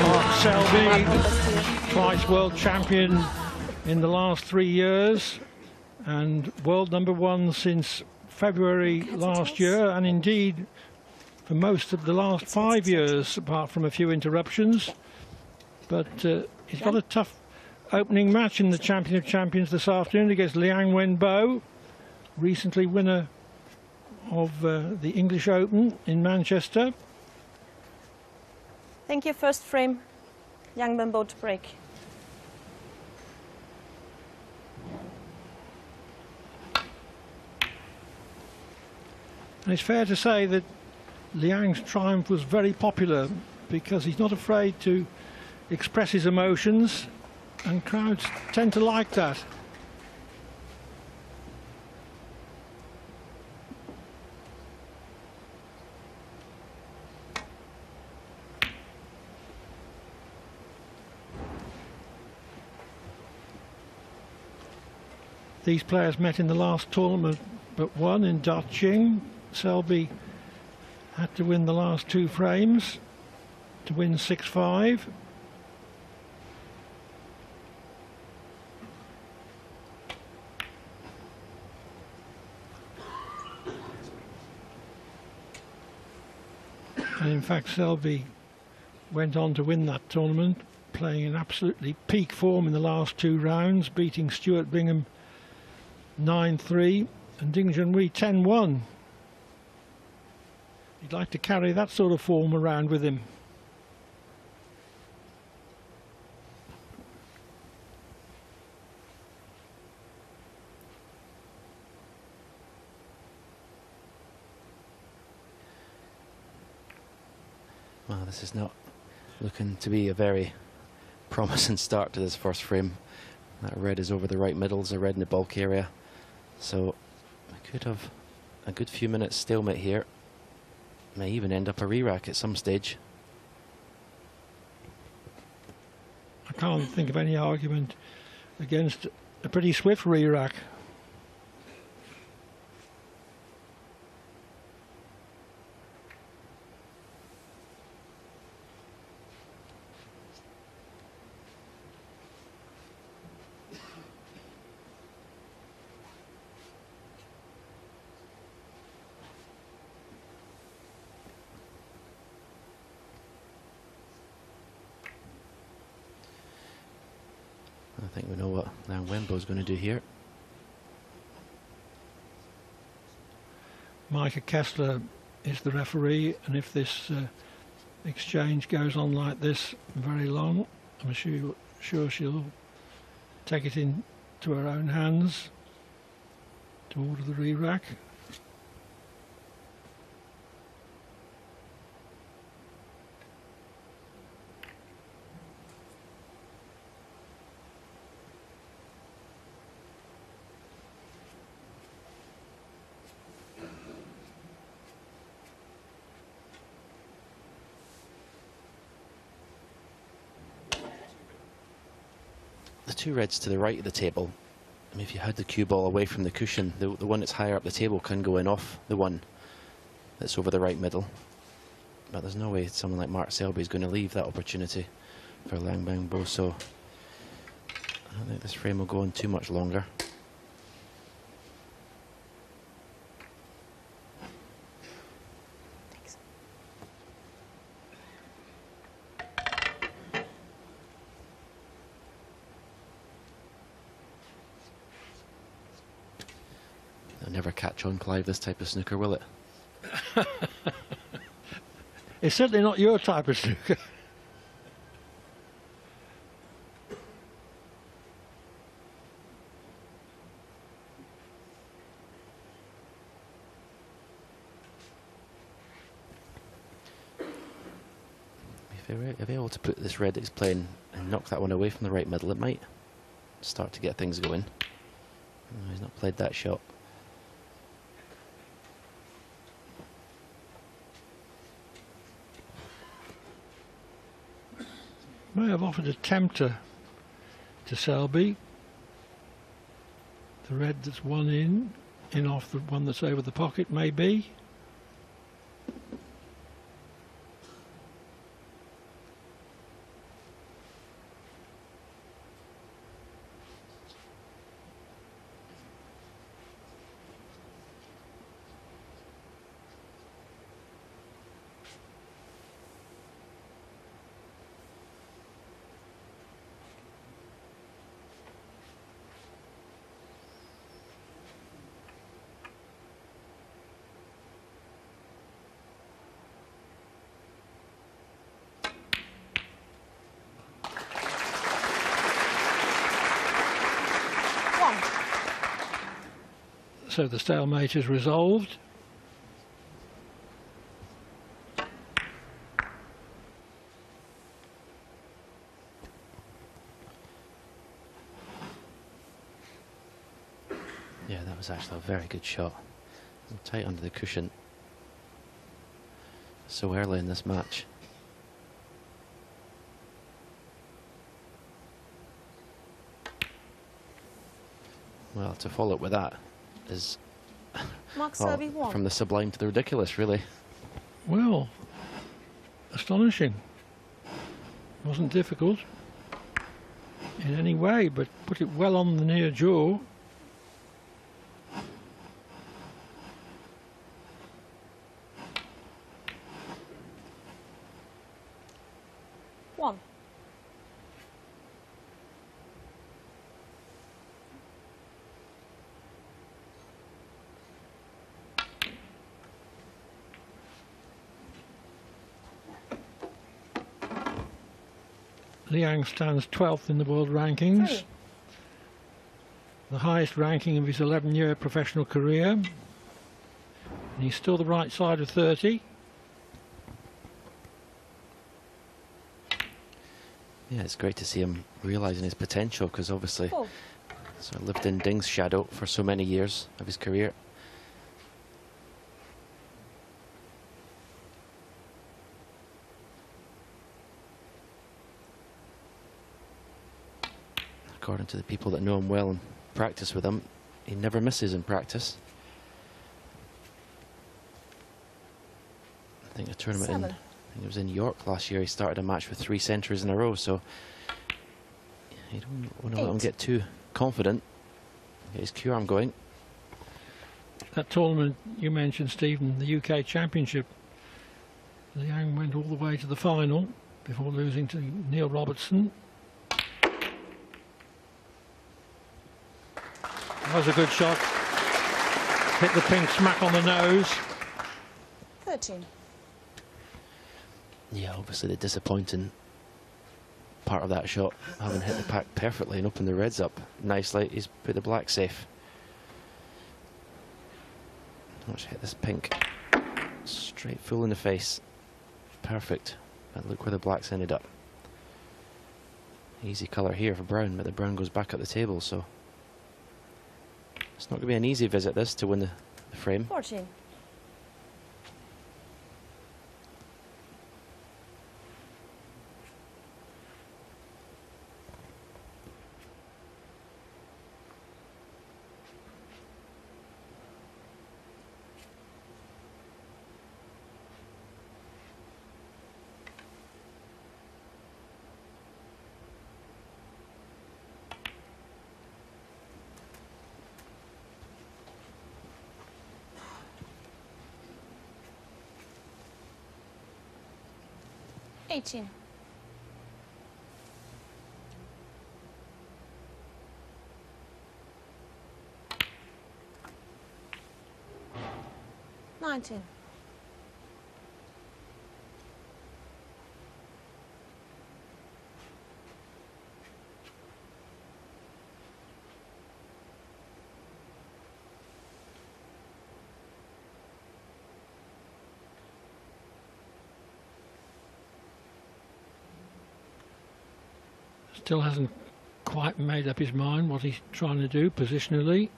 Mark Selby, twice world champion in the last 3 years and world #1 since February last year, and indeed for most of the last 5 years, apart from a few interruptions. But he's got a tough opening match in the Champion of Champions this afternoon against Liang Wenbo, recently winner of the English Open in Manchester. Thank you. First frame, Liang Wenbo to break. And it's fair to say that Liang's triumph was very popular because he's not afraid to express his emotions, and crowds tend to like that. These players met in the last tournament but won in Daching. Selby had to win the last 2 frames to win 6-5. And in fact, Selby went on to win that tournament, playing in absolutely peak form in the last 2 rounds, beating Stuart Bingham 9-3 and Ding Junhui 10-1. He'd like to carry that sort of form around with him. Well, this is not looking to be a very promising start to this first frame. That red is over the right middle, there's a red in the bulk area. So we could have a good few minutes stalemate here. May even end up a re-rack at some stage. I can't think of any argument against a pretty swift re-rack. I think we know what Liang Wenbo is going to do here. Micah Kessler is the referee, and if this exchange goes on like this very long, I'm sure she'll take it into her own hands to order the re-rack. The 2 reds to the right of the table, I mean, if you had the cue ball away from the cushion, the one that's higher up the table can go in off the one that's over the right middle. But there's no way someone like Mark Selby is going to leave that opportunity for Liang Wenbo, so I don't think this frame will go on too much longer. Never catch on, Clive, this type of snooker, will it? It's certainly not your type of snooker. If they're able to put this red that he's playing and knock that one away from the right middle, it might start to get things going. Oh, he's not played that shot. May have offered a tempter to Selby. The red that's one in off the one that's over the pocket, maybe. So the stalemate is resolved. Yeah, that was actually a very good shot. Tight under the cushion. So early in this match. Well, to follow up with that is Mark Selby won. from the sublime to the ridiculous, really. Well, astonishing. Wasn't difficult in any way, but put it well on the near jaw. One. Liang stands 12th in the world rankings. 3. The highest ranking of his 11-year professional career. And he's still the right side of 30. Yeah, it's great to see him realising his potential, because obviously 4. sort of lived in Ding's shadow for so many years of his career. According to the people that know him well and practice with him, he never misses in practice. I think a tournament 7. I think it was in York last year, he started a match with 3 centres in a row, so you don't want to let him 8. get too confident. Get his cue arm going. That tournament you mentioned, Stephen, the UK Championship, Liang went all the way to the final before losing to Neil Robertson. That was a good shot. Hit the pink smack on the nose. 13. Yeah, obviously the disappointing part of that shot, having hit the pack perfectly and opened the reds up nicely, he's put the black safe. Watch, hit this pink straight full in the face. Perfect. And look where the blacks ended up. Easy colour here for brown, but the brown goes back up the table, so it's not going to be an easy visit, this, to win the frame. 14. $18. 19. Still hasn't quite made up his mind what he's trying to do positionally.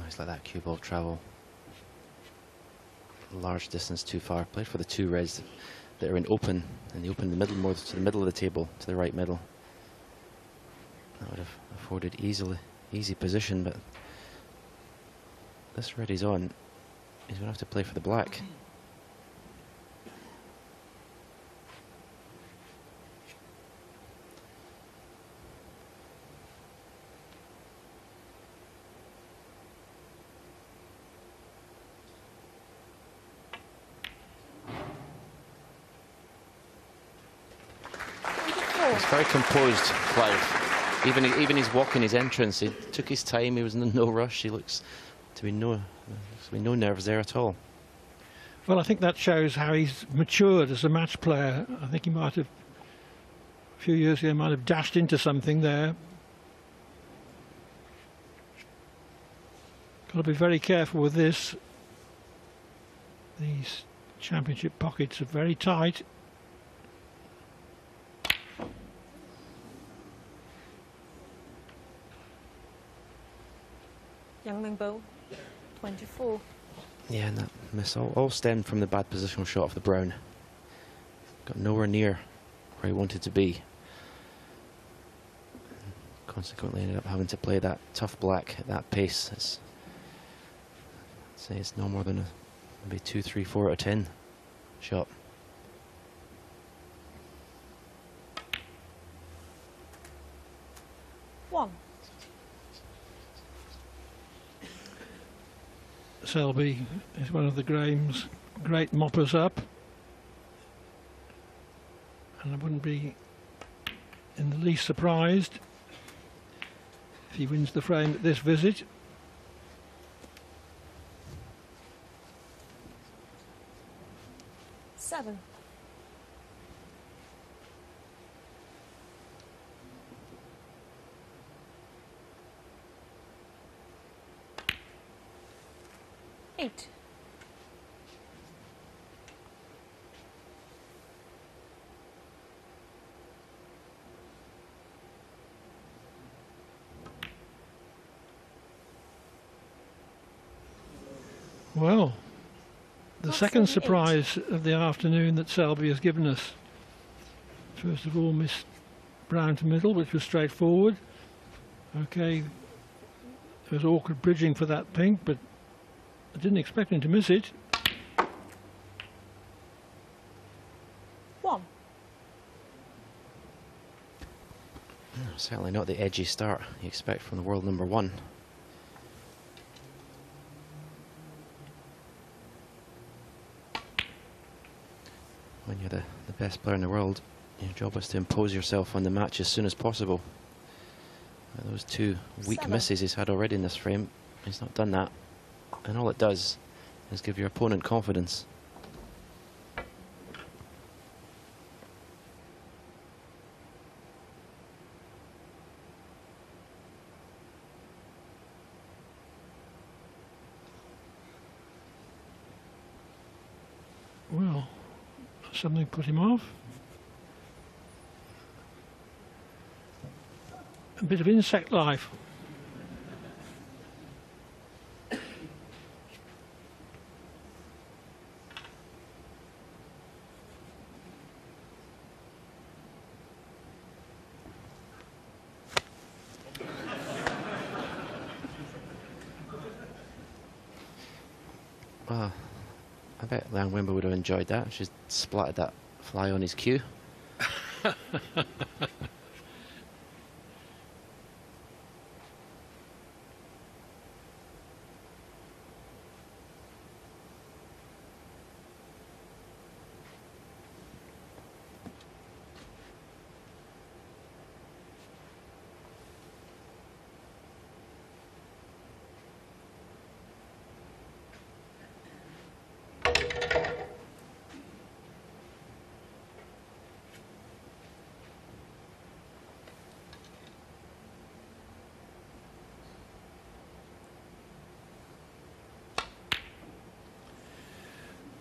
Nice, let that cue ball travel large distance too far. Played for the 2 reds that are in open, and they open the middle more to the middle of the table, to the right middle. That would have afforded easy position, but this red he's on, he's going to have to play for the black. It's very composed, Clive. Even his walk in his entrance, he took his time. He was in no rush. He looks to be no nerves there at all. Well, I think that shows how he's matured as a match player. I think he might have, a few years ago, might have dashed into something there. Got to be very careful with this. These championship pockets are very tight. Liang Wenbo, 24. Yeah, and that miss all stemmed from the bad positional shot of the brown. Got nowhere near where he wanted to be. Consequently ended up having to play that tough black at that pace. I'd say it's no more than a maybe 2, 3, 4 out of 10 shot. One. Selby is one of the Graham's great moppers up, and I wouldn't be in the least surprised if he wins the frame at this visit. Seven. Eight. Well, the second Absolutely surprise of the afternoon that Selby has given us. First of all, missed brown to middle, which was straightforward. Okay, there was awkward bridging for that pink, but I didn't expect him to miss it. One. Certainly not the edgy start you expect from the world number one. When you're the best player in the world, your job is to impose yourself on the match as soon as possible. Those two weak Seven. misses he's had already in this frame, he's not done that. And all it does is give your opponent confidence. Well, something put him off. A bit of insect life. Well, I bet Liang Wenbo would have enjoyed that. She's splattered that fly on his cue.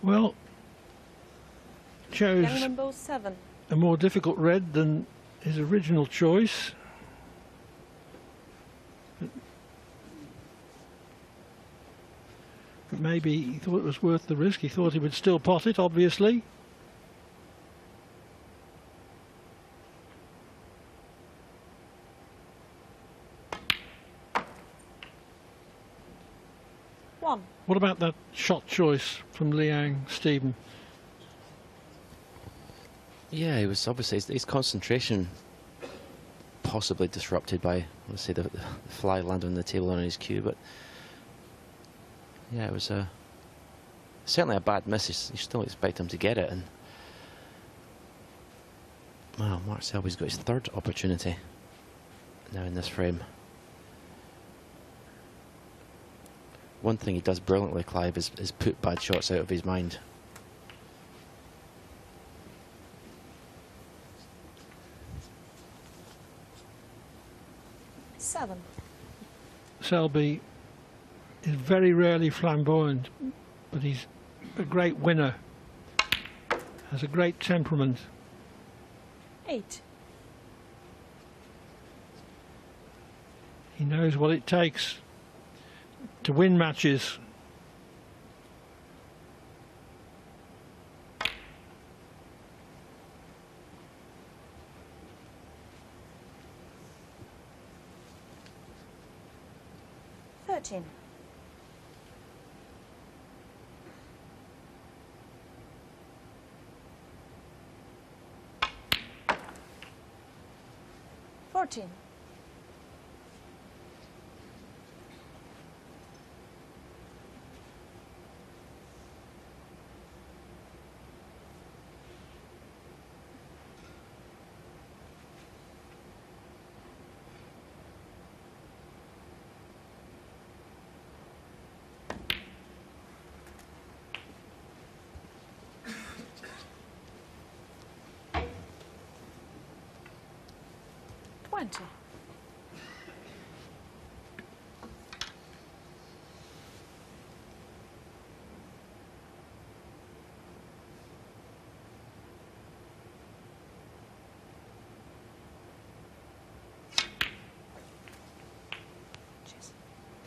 Well, chose Liang Wenbo, 7. a more difficult red than his original choice. But maybe he thought it was worth the risk. He thought he would still pot it, obviously. One. What about that shot choice from Liang, Stephen? Yeah, he was obviously his concentration possibly disrupted by, let's say, the fly landing on the table on his cue, but yeah, it was certainly a bad miss. You still expect him to get it, and Well, Mark Selby's got his third opportunity now in this frame. One thing he does brilliantly, Clive, is put bad shots out of his mind. Seven. Selby is very rarely flamboyant, but he's a great winner. Has a great temperament. 8. He knows what it takes to win matches. Thirteen. 14. 20.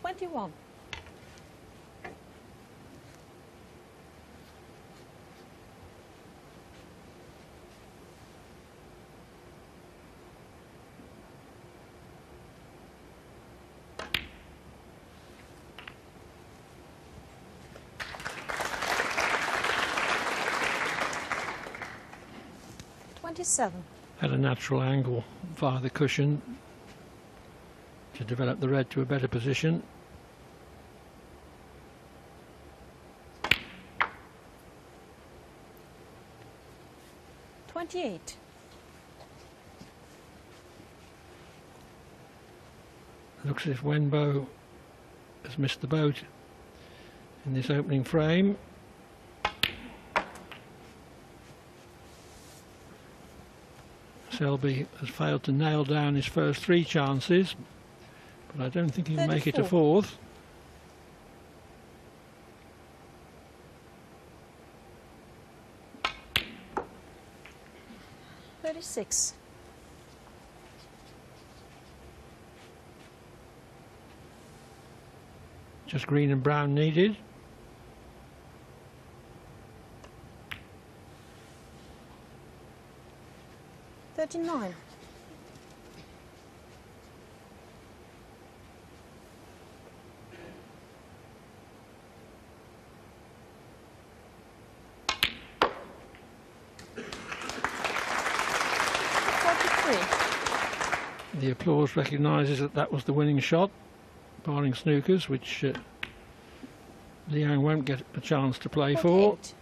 21. 27. Had a natural angle via the cushion to develop the red to a better position. 28. Looks as if Wenbo has missed the boat in this opening frame. Selby has failed to nail down his first 3 chances, but I don't think he'll make it a 34. 4th. 36. 'Just green and brown needed. 39. 43. The applause recognises that that was the winning shot, barring snookers, which Liang won't get a chance to play for. 48.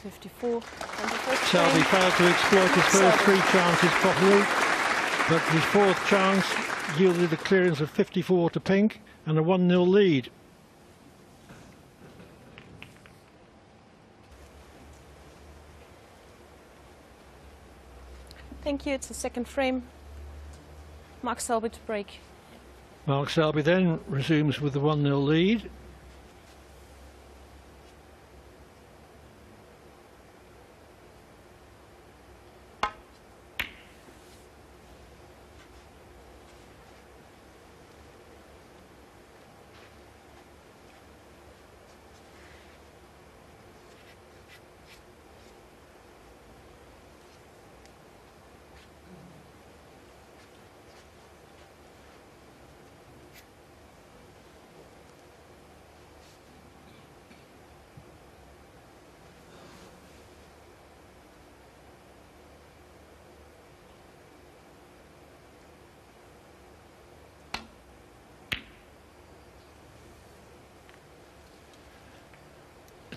54. Selby failed to exploit his first 3 chances properly, but his 4th chance yielded a clearance of 54 to pink and a 1-0 lead. Thank you. It's the second frame. Mark Selby to break. Mark Selby then resumes with the 1-0 lead.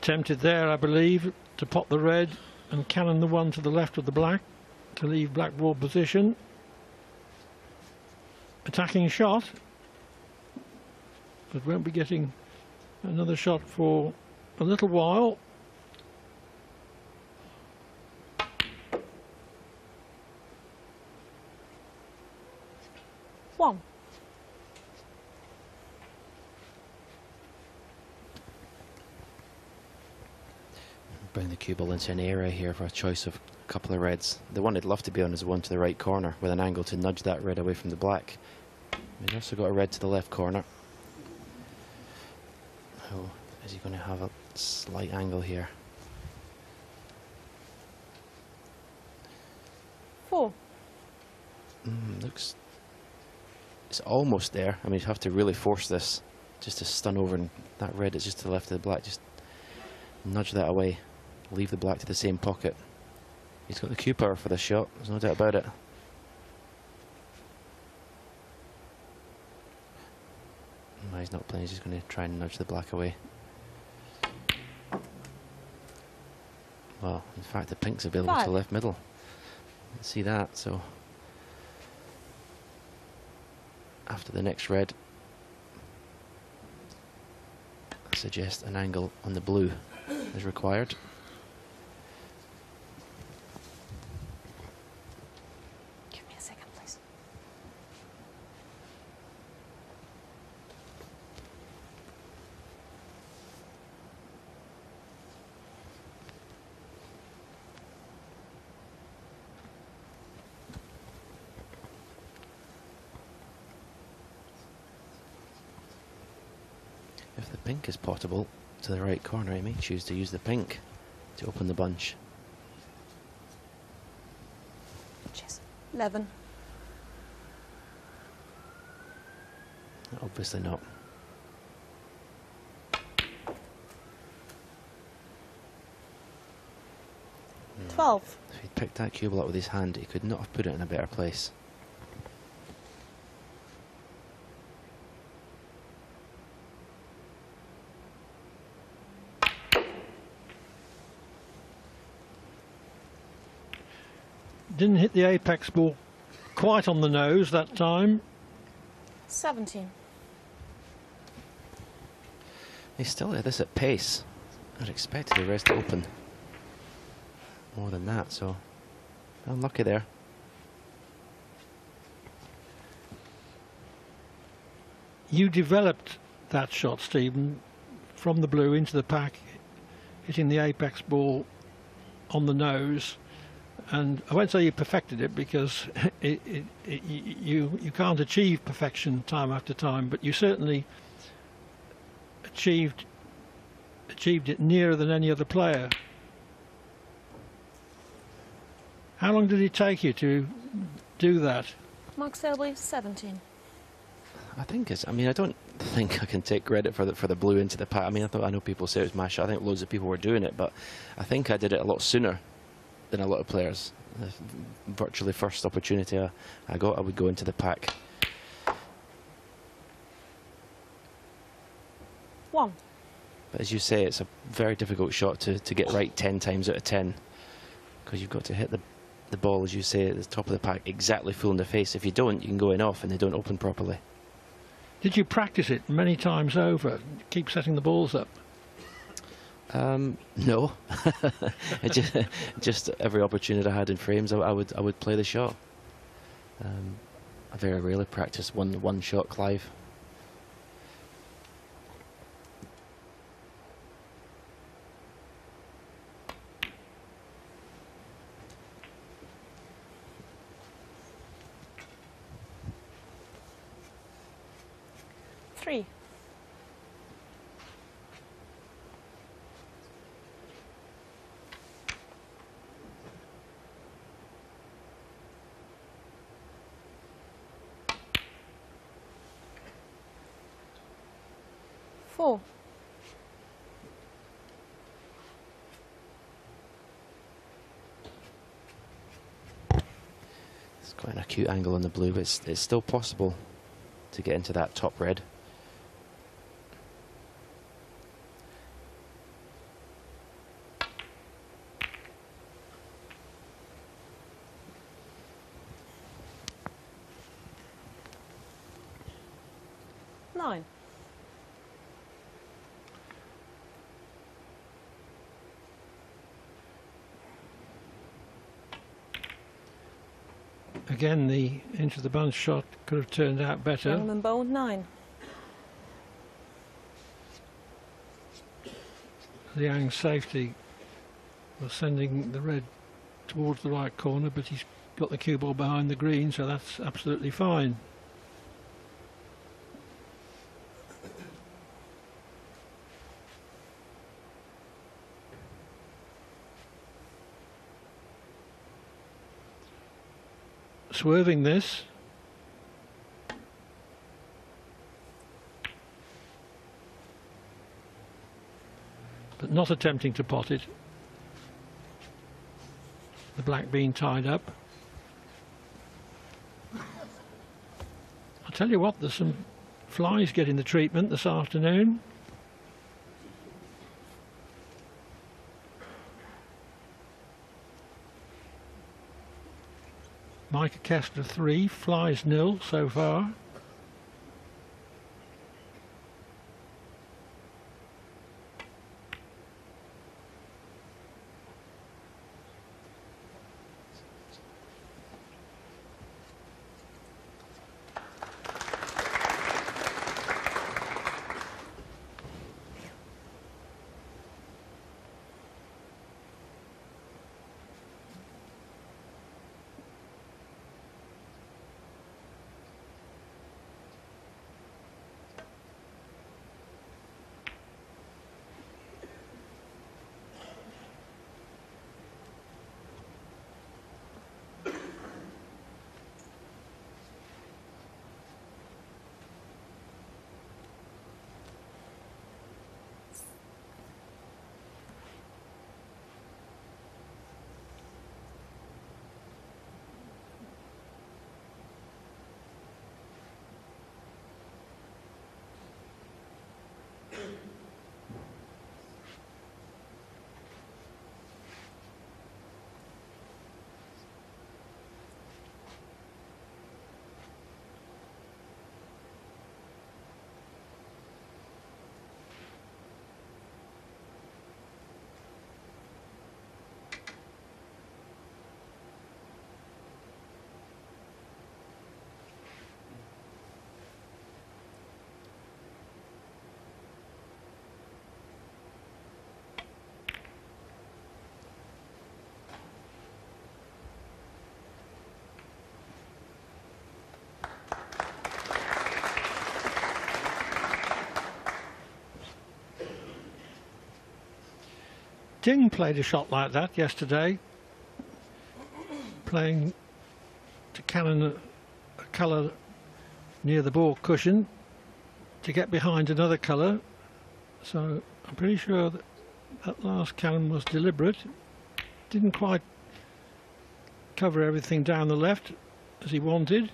attempted there, I believe, to pop the red and cannon the one to the left of the black to leave black ball position. Attacking shot, but won't be getting another shot for a little while. One. Bring the cue ball into an area here for a choice of a couple of reds. The one I'd love to be on is the one to the right corner with an angle to nudge that red away from the black. We've also got a red to the left corner. Oh, is he going to have a slight angle here? 4. Looks... It's almost there. I mean, you have to really force this just to stun over, and that red is just to the left of the black. Just nudge that away. Leave the black to the same pocket. He's got the cue power for this shot, there's no doubt about it. No, he's not playing, he's just going to try and nudge the black away. Well, in fact, the pink's available to the left middle. Let's see that, so... After the next red, I suggest an angle on the blue is required. Give me a second, please. If the pink is potable to the right corner, he may choose to use the pink to open the bunch. Cheers. 11. Obviously not. 12. If he'd picked that cue ball up with his hand, he could not have put it in a better place. Didn't hit the apex ball quite on the nose that time. 17. He's still at this at pace. I'd expected the rest to open more than that, so unlucky there. You developed that shot, Stephen, from the blue into the pack, hitting the apex ball on the nose. And I won't say you perfected it, because you can't achieve perfection time after time, but you certainly achieved it nearer than any other player. How long did it take you to do that? Mark Selby, 17. I think it's. I mean, I don't think I can take credit for the blue into the pack. I mean, I know people say it was my shot. I think loads of people were doing it, but I think I did it a lot sooner than a lot of players. Virtually first opportunity I got, I would go into the pack. 1. But as you say, it's a very difficult shot to get right 10 times out of 10, because you've got to hit the ball, as you say, at the top of the pack exactly full in the face. If you don't, you can go in off and they don't open properly. Did you practice it many times over? Keep setting the balls up? No. just every opportunity I had in frames, I would play the shot. I very rarely practice one shot Clive. Three. Four. It's quite an acute angle on the blue, but it's still possible to get into that top red. 9. Again, the into the bunch shot could have turned out better. Liang Wenbo 9. Liang's safety was sending the red towards the right corner, but he's got the cue ball behind the green, so that's absolutely fine. Swerving this. But not attempting to pot it. The black being tied up. I'll tell you what, there's some flies getting the treatment this afternoon. Micah Kessler 3, flies 0 so far. Ding played a shot like that yesterday, playing to cannon a colour near the ball cushion to get behind another colour. So I'm pretty sure that that last cannon was deliberate. Didn't quite cover everything down the left as he wanted.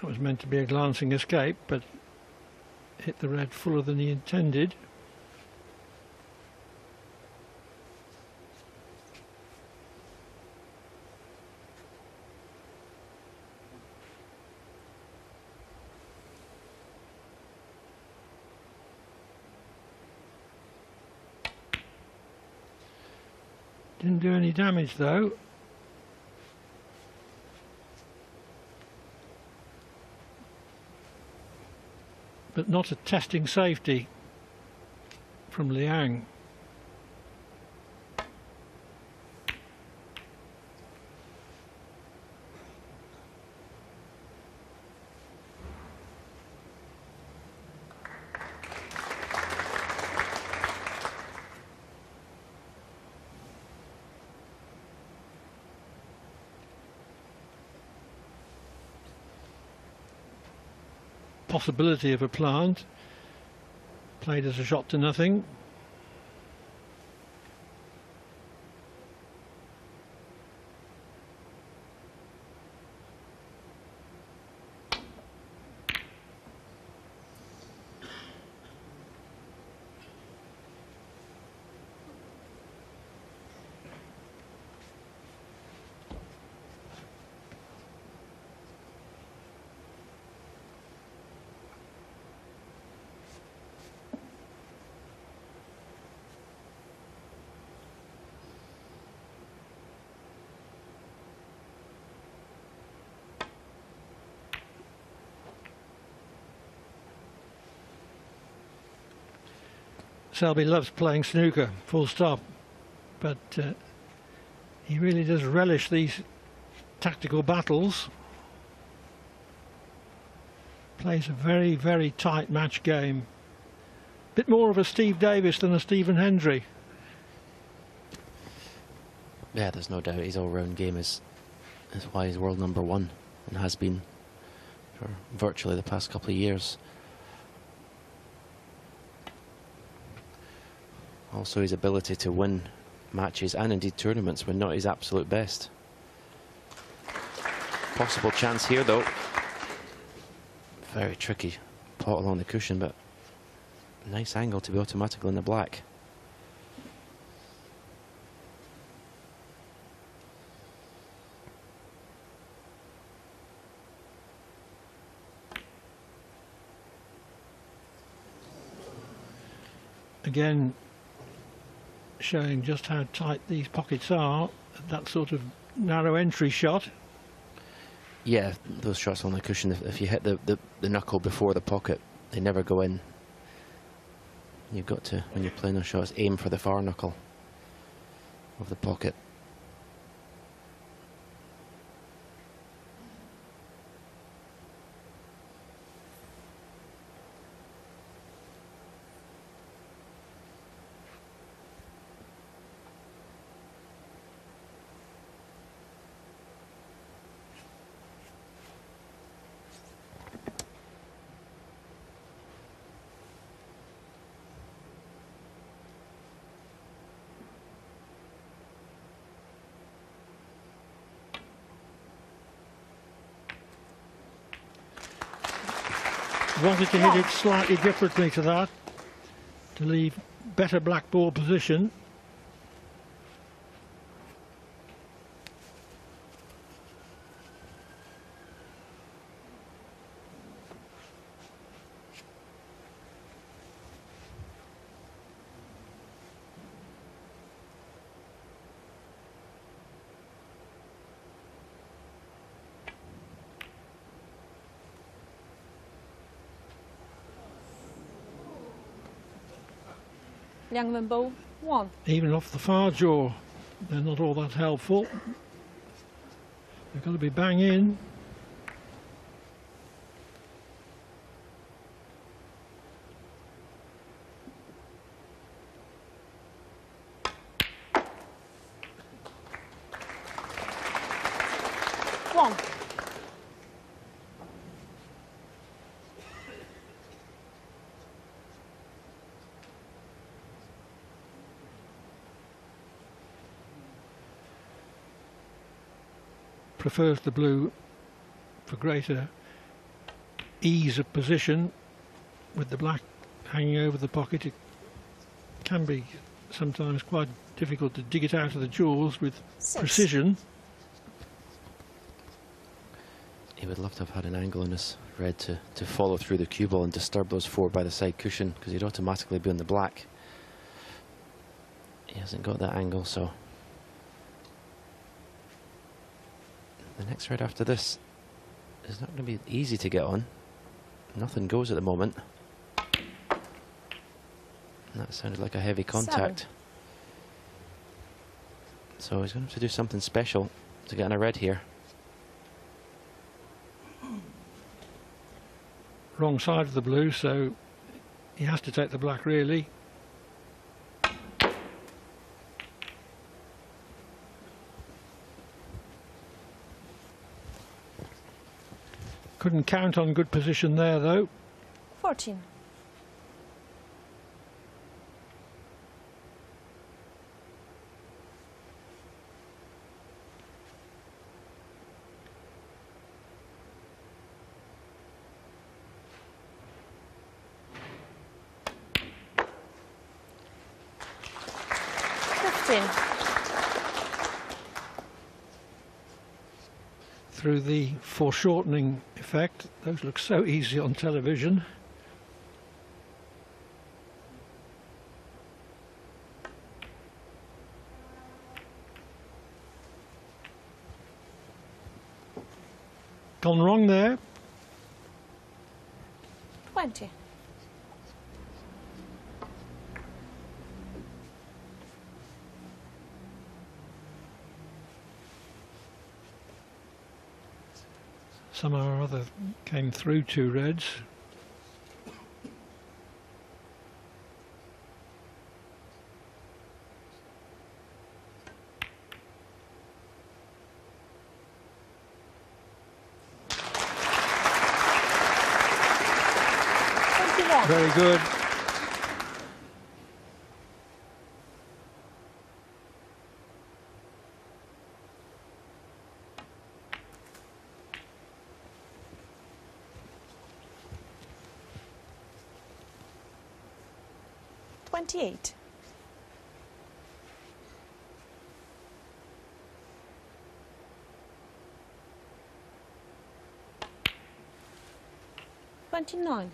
That was meant to be a glancing escape, but hit the red fuller than he intended. Didn't do any damage though. But not a testing safety from Liang. possibility of a plant. Played as a shot to nothing. Selby loves playing snooker, full stop, but he really does relish these tactical battles. Plays a very, very tight match game. Bit more of a Steve Davis than a Stephen Hendry. Yeah, there's no doubt his all-round game is why he's world #1 and has been for virtually the past couple of years. Also his ability to win matches and indeed tournaments when not his absolute best. Possible chance here though. Very tricky pot along the cushion, but nice angle to be automatically in the black. Again, showing just how tight these pockets are, that sort of narrow entry shot. Yeah, those shots on the cushion, if you hit the knuckle before the pocket, they never go in. You've got to, when you're playing those shots, aim for the far knuckle of the pocket. Wanted to hit it slightly differently to that, to leave better black ball position. Liang Wenbo, 1. Even off the far jaw, they're not all that helpful. They've got to be bang in. Prefers the blue for greater ease of position. With the black hanging over the pocket, it can be sometimes quite difficult to dig it out of the jaws with 6. precision. He would love to have had an angle on his red to follow through the cue ball and disturb those 4 by the side cushion, because he'd automatically be on the black. He hasn't got that angle, so the next red after this is not going to be easy to get on. Nothing goes at the moment. And that sounded like a heavy contact. 7. So he's going to have to do something special to get on a red here. Wrong side of the blue, so he has to take the black really. Couldn't count on good position there though. 14. Through the foreshortening effect, those look so easy on television. Gone wrong there. 20. Somehow or other came through 2 reds. Very good. Twenty-eight. $29.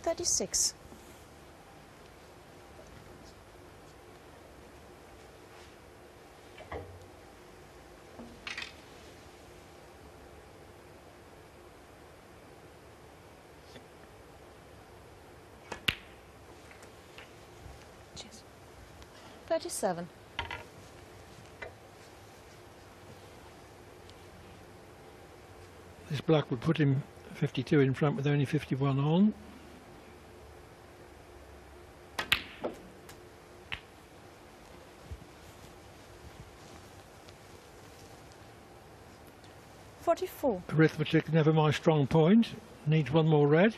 $36. Cheers. 37. This black would put him 52 in front with only 51 on. $44. Arithmetic, never my strong point. Needs one more red.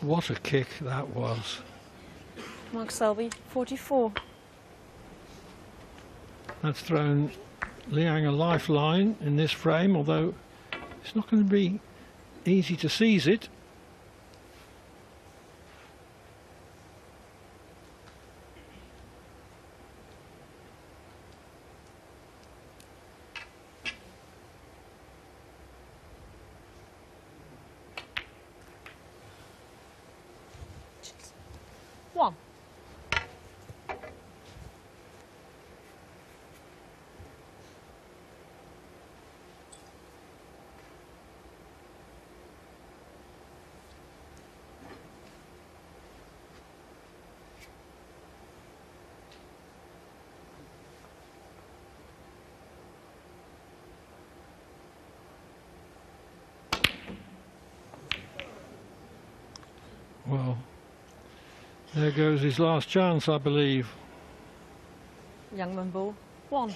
What a kick that was. Mark Selby, 44. That's thrown Liang a lifeline in this frame, although it's not going to be easy to seize it. One. Well, there goes his last chance, I believe. Liang Wenbo, 1.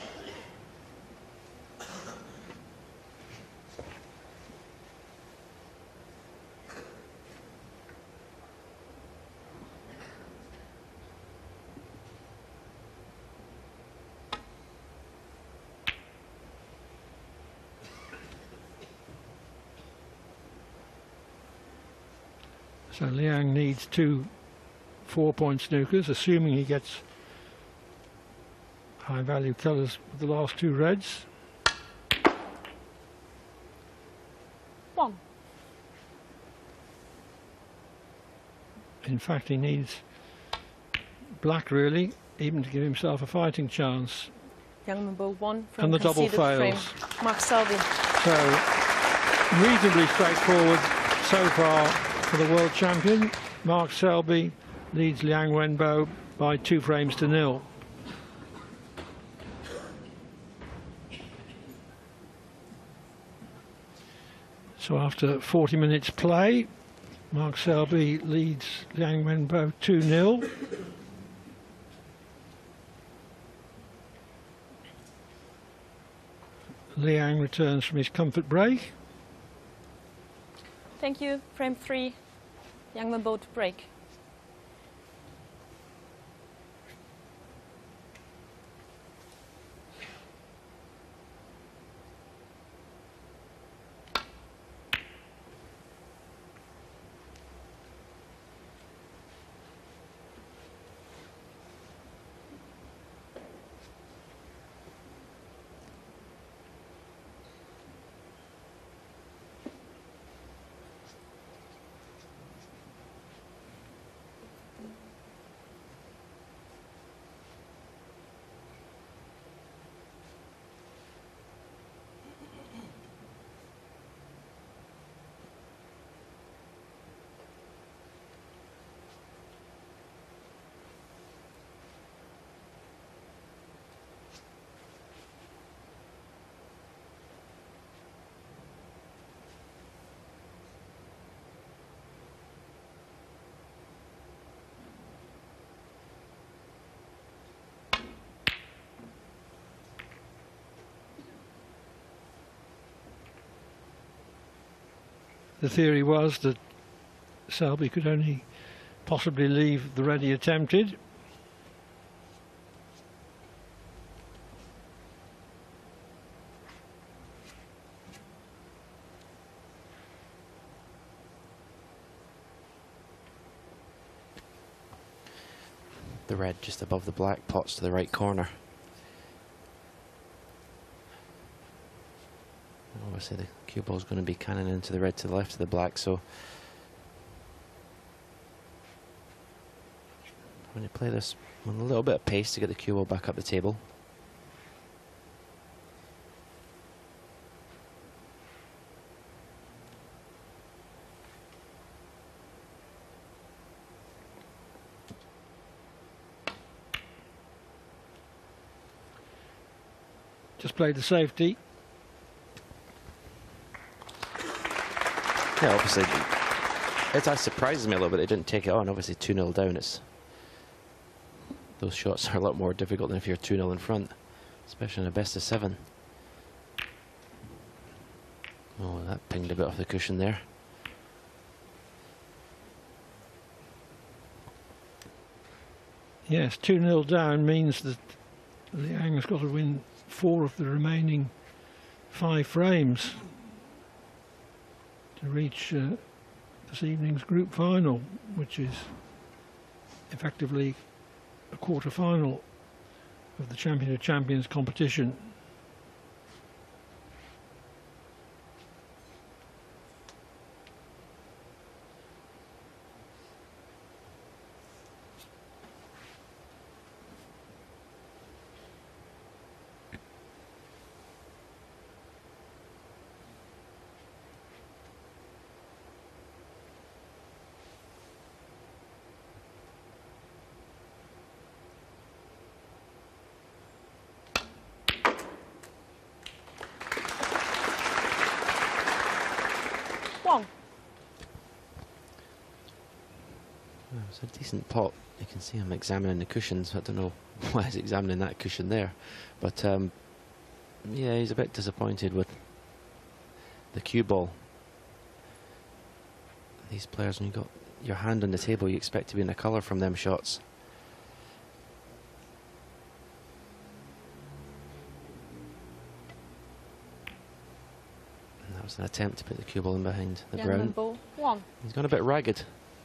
So Liang needs 2 4-point snookers, assuming he gets high value colours with the last 2 reds. 1. In fact, he needs black really, even to give himself a fighting chance. Liang Wenbo won from And the double conceded fails. frame. Mark Selby. So reasonably straightforward so far for the world champion. Mark Selby leads Liang Wenbo by 2 frames to 0. So after 40 minutes play, Mark Selby leads Liang Wenbo 2-0. Liang returns from his comfort break. Thank you. Frame 3. Liang Wenbo to break. The theory was that Selby could only possibly leave the red he attempted. The red just above the black, pots to the right corner. Obviously the cue ball is going to be cannon into the red to the left of the black, so when you play this with a little bit of pace to get the cue ball back up the table. Just played the safety. Yeah, obviously, that surprises me a little bit. They didn't take it on. Obviously, 2-0 down. Those shots are a lot more difficult than if you're 2-0 in front, especially in a best of 7. Oh, that pinged a bit off the cushion there. Yes, 2-0 down means that Liang has got to win 4 of the remaining 5 frames to reach this evening's group final, which is effectively a quarter-final of the Champion of Champions competition. It's a decent pot. You can see him examining the cushions. I don't know why he's examining that cushion there, but yeah, he's a bit disappointed with the cue ball. These players, when you got your hand on the table, you expect to be in the colour from them shots. And that was an attempt to put the cue ball in behind the brown. He's gone a bit ragged,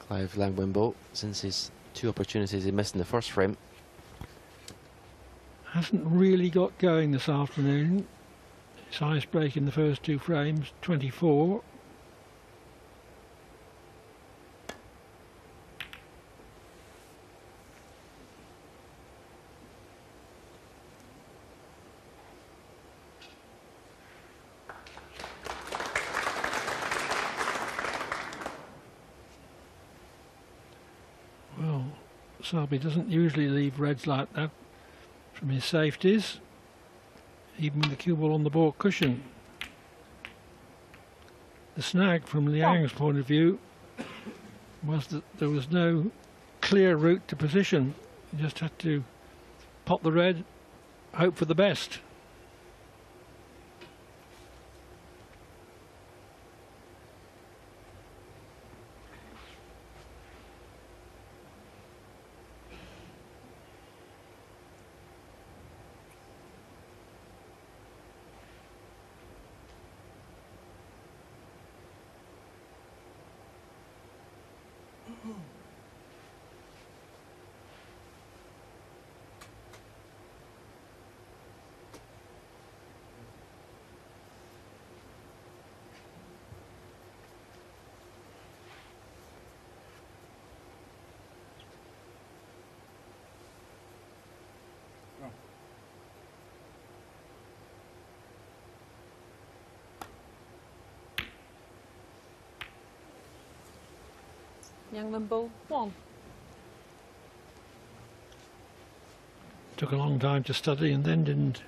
Liang Wenbo, since his 2 opportunities he missed in the first frame. Hasn't really got going this afternoon. His highest break in the first 2 frames, 24. Selby doesn't usually leave reds like that from his safeties, even with the cue ball on the baulk cushion. The snag from Liang's point of view was that there was no clear route to position. You just had to pop the red, hope for the best. Liang Wenbo, 1. Took a long time to study and then didn't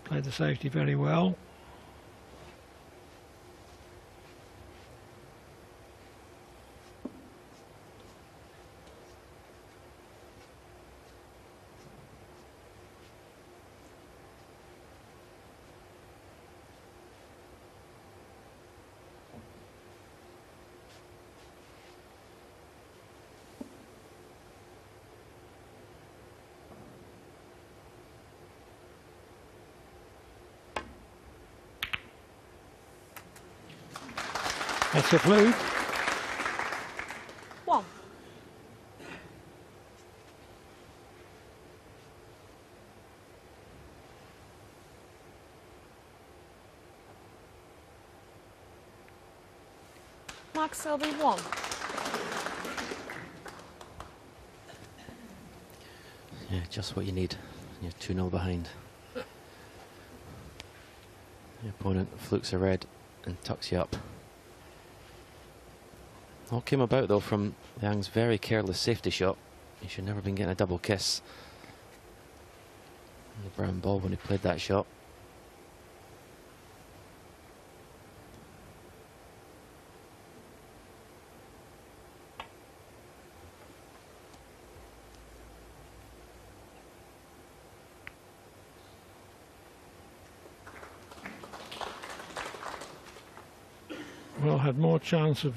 play the safety very well. That's a fluke. 1. Mark Selby, 1. Yeah, just what you need. You're 2-0 behind. The opponent flukes a red and tucks you up. All came about though from Liang's very careless safety shot. He should never have been getting a double kiss on the brown ball when he played that shot. Well, had more chance of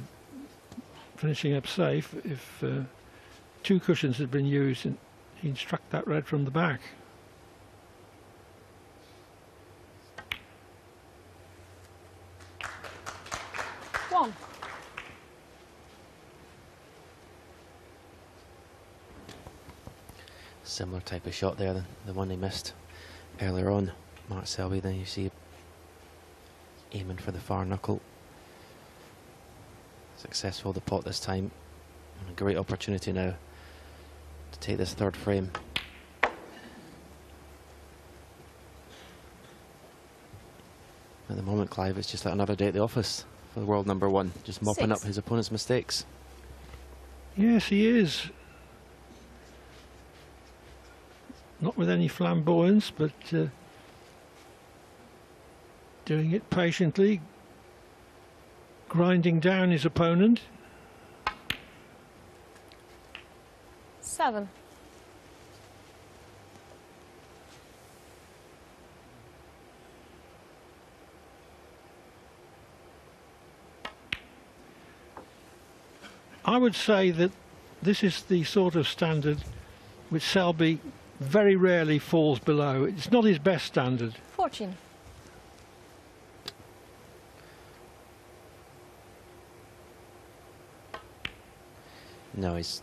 finishing up safe if 2 cushions had been used and he'd struck that red from the back. One. Similar type of shot there, the one he missed earlier on, Mark Selby. Then you see aiming for the far knuckle. Successful the pot this time, and a great opportunity now to take this 3rd frame. At the moment, Clive, it's just like another day at the office for the world number 1, just mopping 6. up his opponent's mistakes. Yes, he is. Not with any flamboyance, but doing it patiently, grinding down his opponent. 7. I would say that this is the sort of standard which Selby very rarely falls below. It's not his best standard. 14. No, his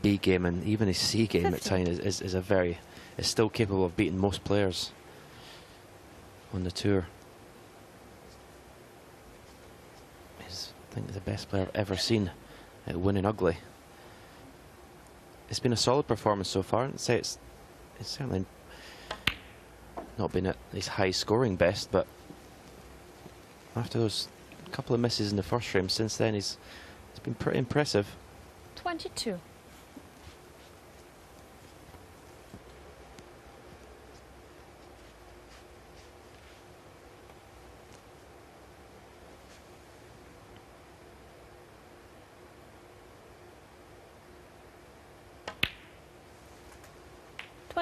B game and even his C game 15. at times is still capable of beating most players on the tour. He's, I think, the best player I've ever seen at winning ugly. It's been a solid performance so far. I'd say it's certainly not been at his high scoring best, but after those couple of misses in the 1st frame, since then it's been pretty impressive. 22.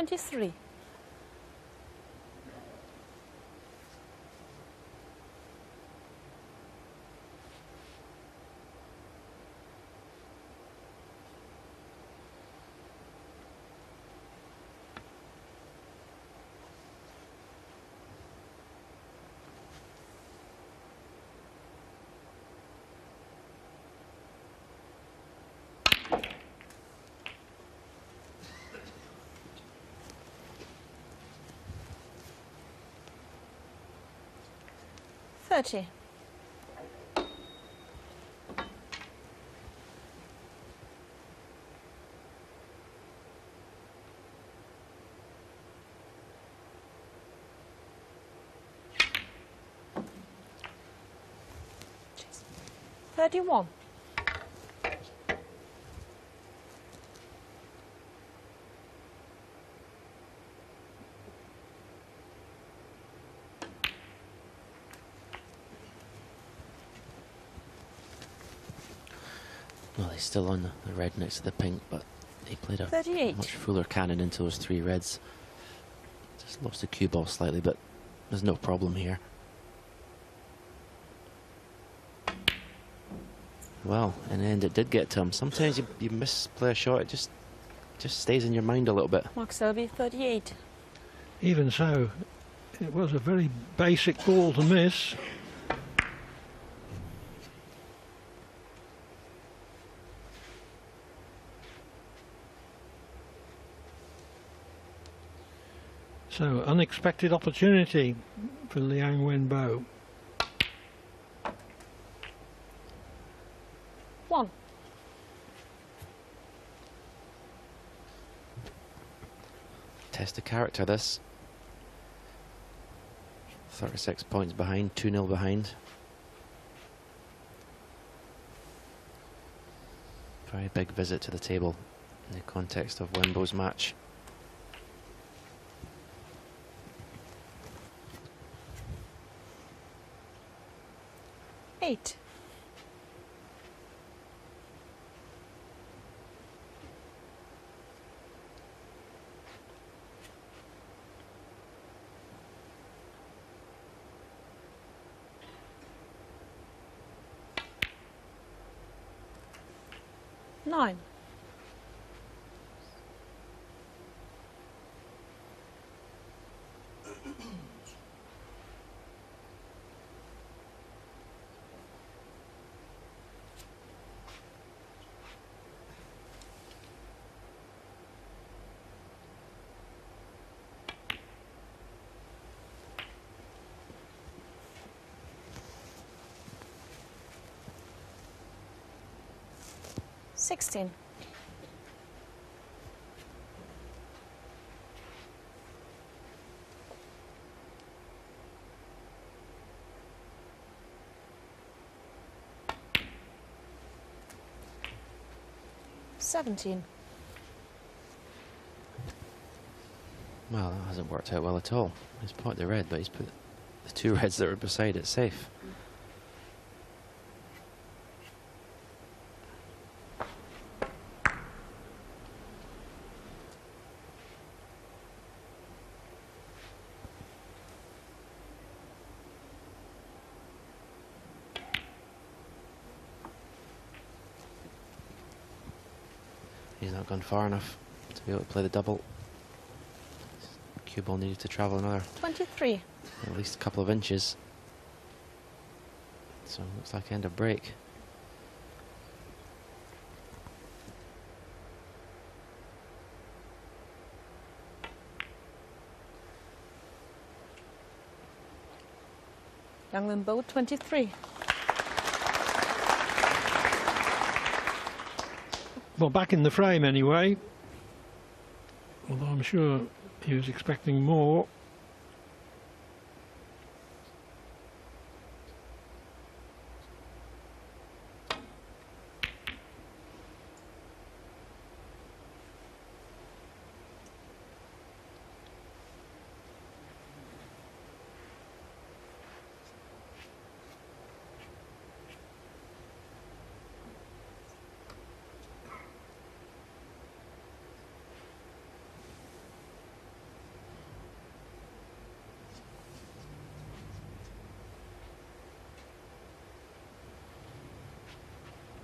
23. $30. $31. Well, he's still on the red next to the pink, but he played a 38. much fuller cannon into those 3 reds. Just lost the cue ball slightly, but there's no problem here. Well, in the end it did get to him. Sometimes you misplay a shot, it just stays in your mind a little bit. Mark Selby, 38. Even so, it was a very basic ball to miss. So, unexpected opportunity for Liang Wenbo. 1. Test of character, this. 36 points behind, 2-0 behind. Very big visit to the table in the context of Wenbo's match. $8. $9. $16. $17. Well, that hasn't worked out well at all. He's put the red, but he's put the 2 reds that are beside it safe. He's not gone far enough to be able to play the double. Cue ball needed to travel another 23. at least a couple of inches. So looks like end of break. Liang Wenbo, 23. Well, back in the frame anyway. Although I'm sure he was expecting more.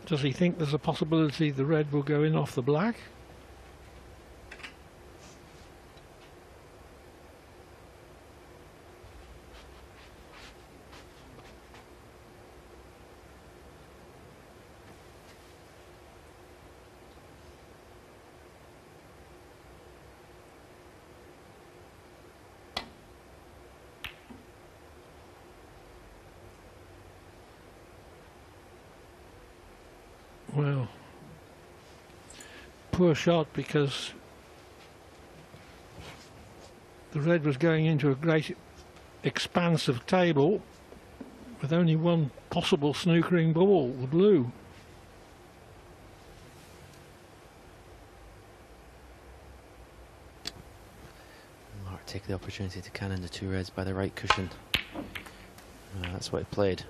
Does he think there's a possibility the red will go in off the black? Well, poor shot, because the red was going into a great expanse of table with only one possible snookering ball, the blue. Mark take the opportunity to cannon the two reds by the right cushion. That's what he played.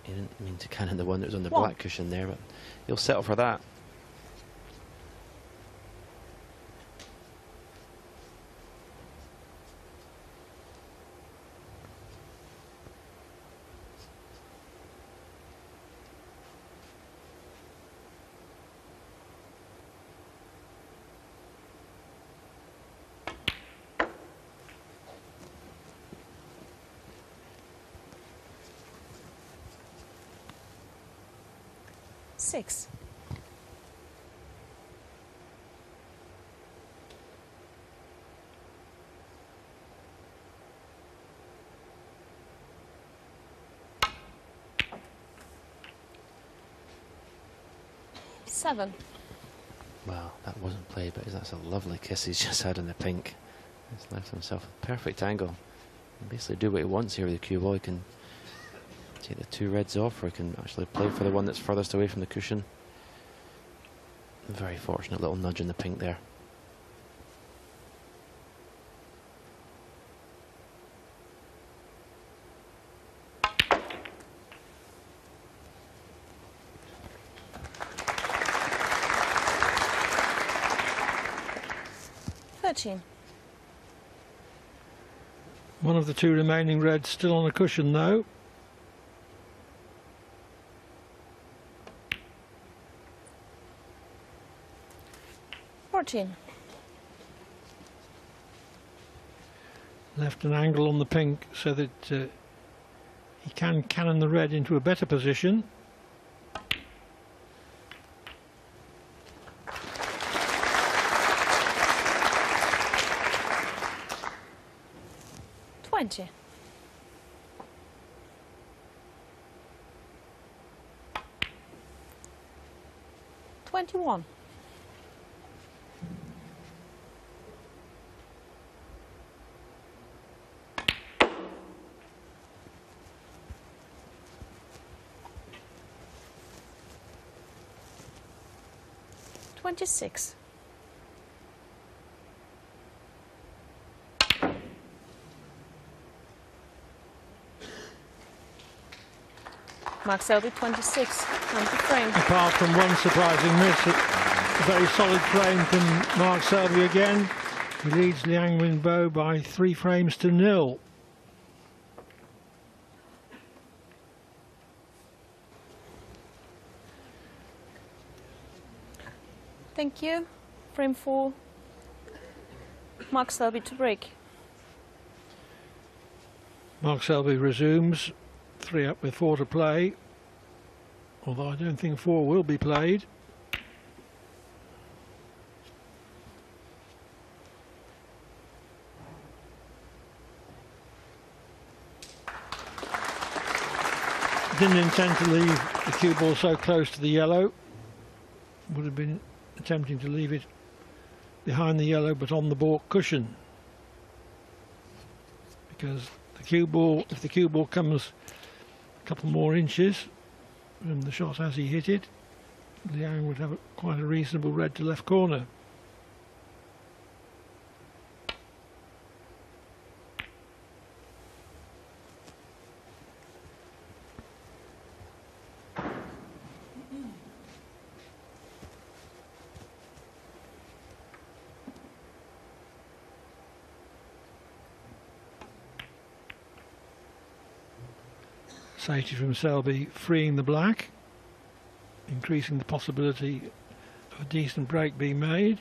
He didn't mean to cannon the one that was on the black cushion there, but he'll settle for that. Six. Seven. Well, that wasn't played, but that's a lovely kiss he's just had on the pink. He's left himself a perfect angle. He can basically do what he wants here with the cue ball. He can take the two reds off, or he can actually play for the one that's furthest away from the cushion. Very fortunate little nudge in the pink there. One of the two remaining reds still on a cushion though. Left an angle on the pink so that he can cannon the red into a better position. $21. $26. Mark Selby, 26. Come to frame. Apart from one surprising miss, a very solid frame from Mark Selby again. He leads Liang Wenbo by 3 frames to 0. Thank you. Frame 4. Mark Selby to break. Mark Selby resumes. 3 up with 4 to play. Although I don't think 4 will be played. Didn't intend to leave the cue ball so close to the yellow. Would have been attempting to leave it behind the yellow but on the baulk cushion. Because the cue ball, if the cue ball comes a couple more inches from the shot as he hit it, Liang would have quite a reasonable red to left corner. Safety from Selby, freeing the black. increasing the possibility of a decent break being made.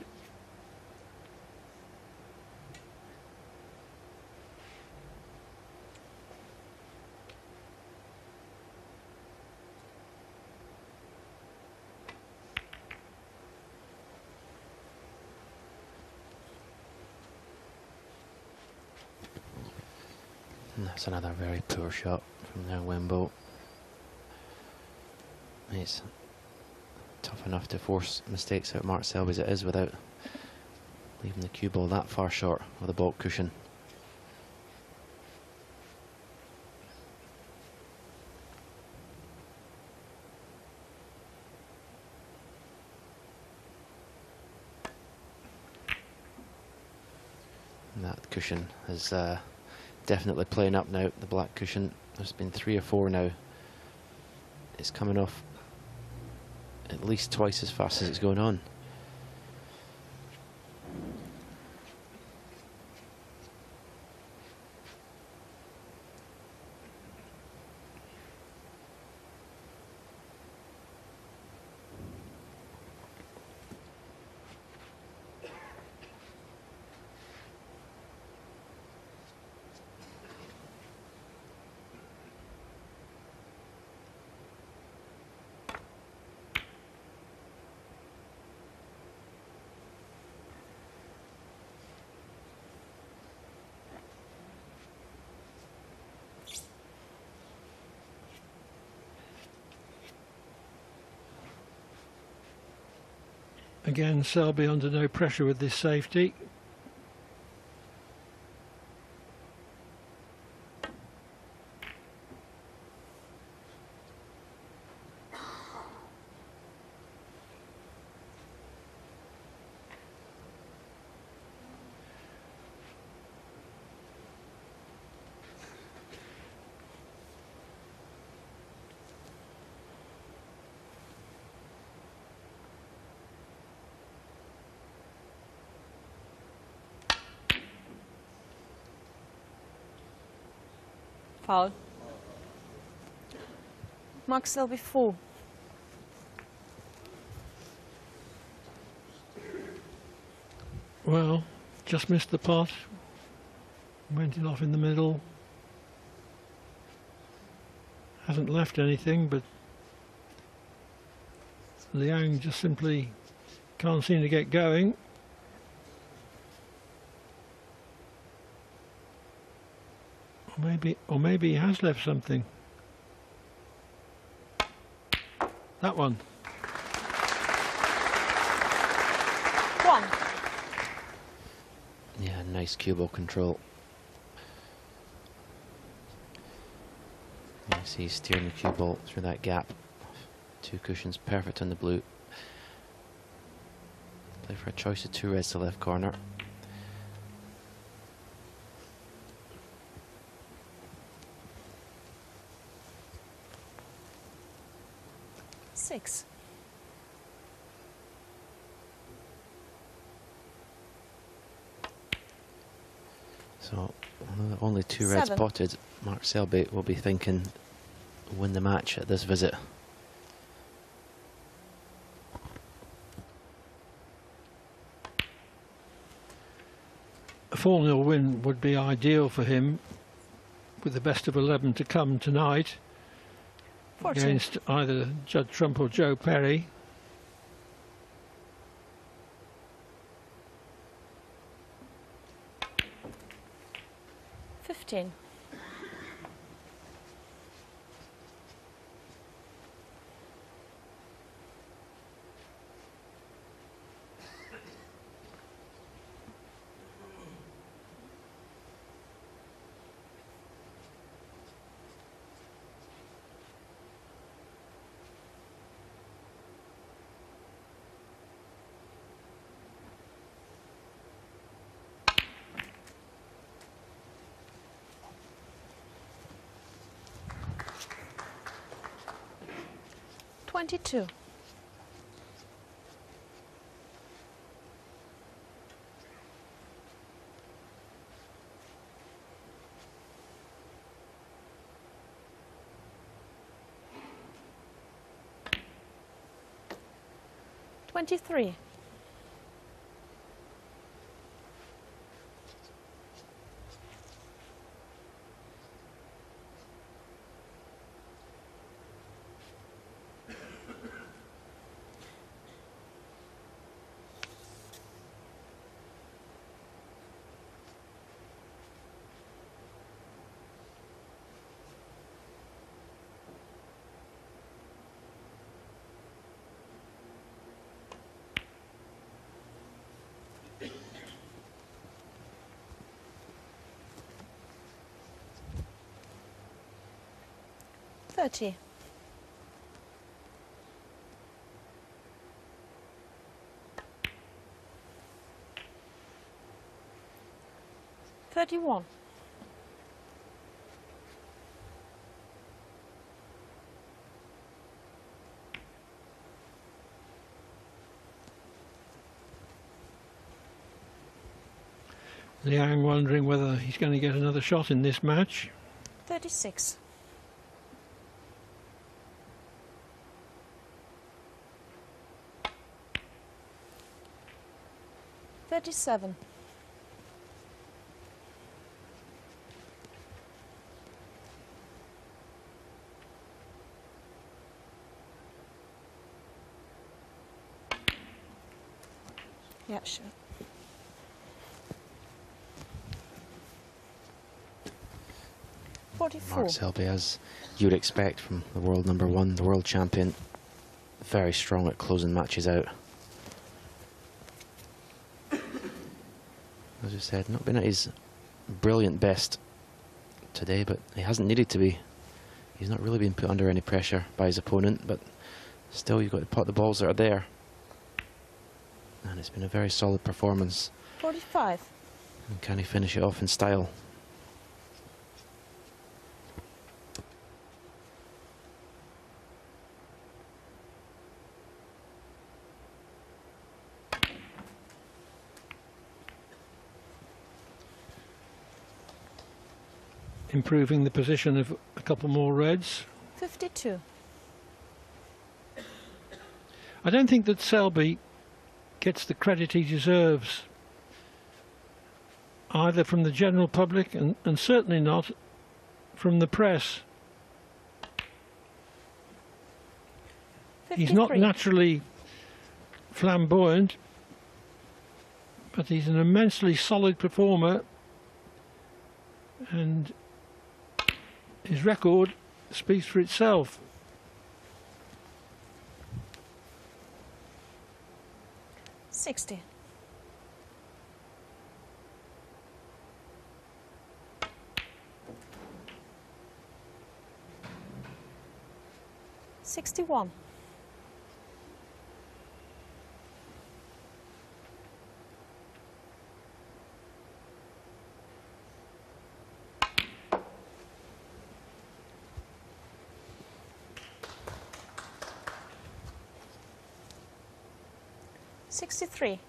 And that's another very poor shot from Liang Wenbo. It's tough enough to force mistakes out Mark Selby as it is without leaving the cue ball that far short of the baulk cushion. And that cushion is definitely playing up now, the black cushion. There's been 3 or 4 now. It's coming off at least twice as fast as it's going on. Again, Selby under no pressure with this safety. Foul. Mark Selby 4. Well, just missed the pot. Went it off in the middle. Hasn't left anything, but Liang just simply can't seem to get going. Or maybe he has left something. That one. 1. Yeah, nice cue ball control. You see he's steering the cue ball through that gap. 2 cushions, perfect on the blue. Play for a choice of 2 reds to left corner. Six. So only 2 reds 7. spotted. Mark Selby will be thinking win the match at this visit. A 4-0 win would be ideal for him, with the best of 11 to come tonight 14. against either Judd Trump or Joe Perry. $15. $22. 23. $30. 31. Liang wondering whether he's going to get another shot in this match. 36. 37. 'Sure. Mark Selby, as you'd expect from the world number one, the world champion, very strong at closing matches out. As I said, not been at his brilliant best today, but he hasn't needed to be. He's not really been put under any pressure by his opponent, but still you've got to pot the balls that are there. And it's been a very solid performance. 45. And can he finish it off in style? Improving the position of a couple more reds. 52. I don't think that Selby gets the credit he deserves, either from the general public and certainly not from the press. 53. He's not naturally flamboyant, but he's an immensely solid performer, and his record speaks for itself. 60. 61. 63.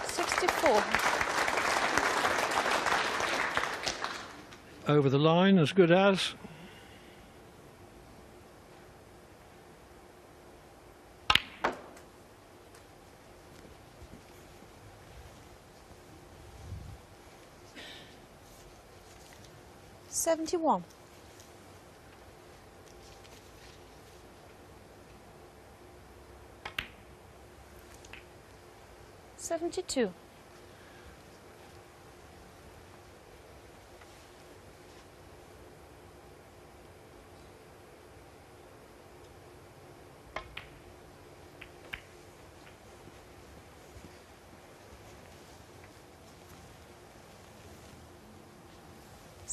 64. Over the line, as good as. $71. 72.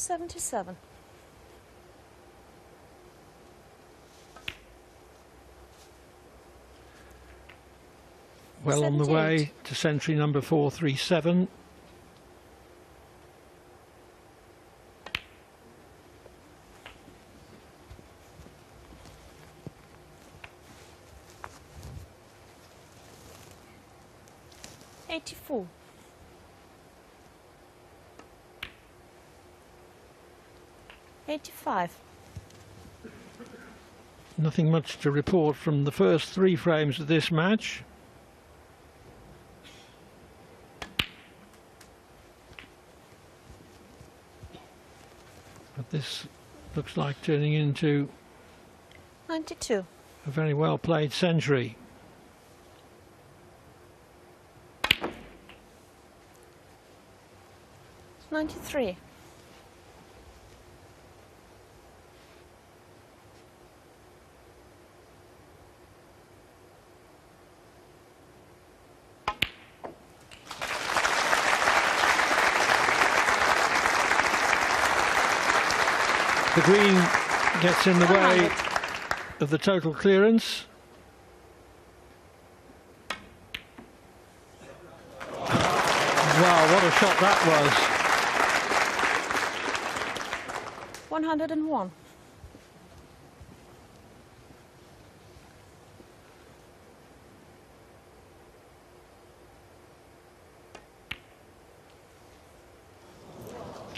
77. Well on the way to century number 437. 85. Nothing much to report from the first 3 frames of this match. But this looks like turning into 92. a very well played century. It's 93. The green gets in the way 100. of the total clearance. Wow, what a shot that was. 101.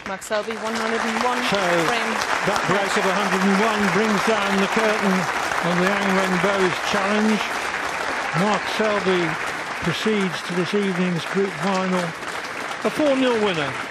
Mark Selby, 101 So frame. that break of 101 brings down the curtain on Liang Wenbo's challenge. Mark Selby proceeds to this evening's group final, a 4-0 winner.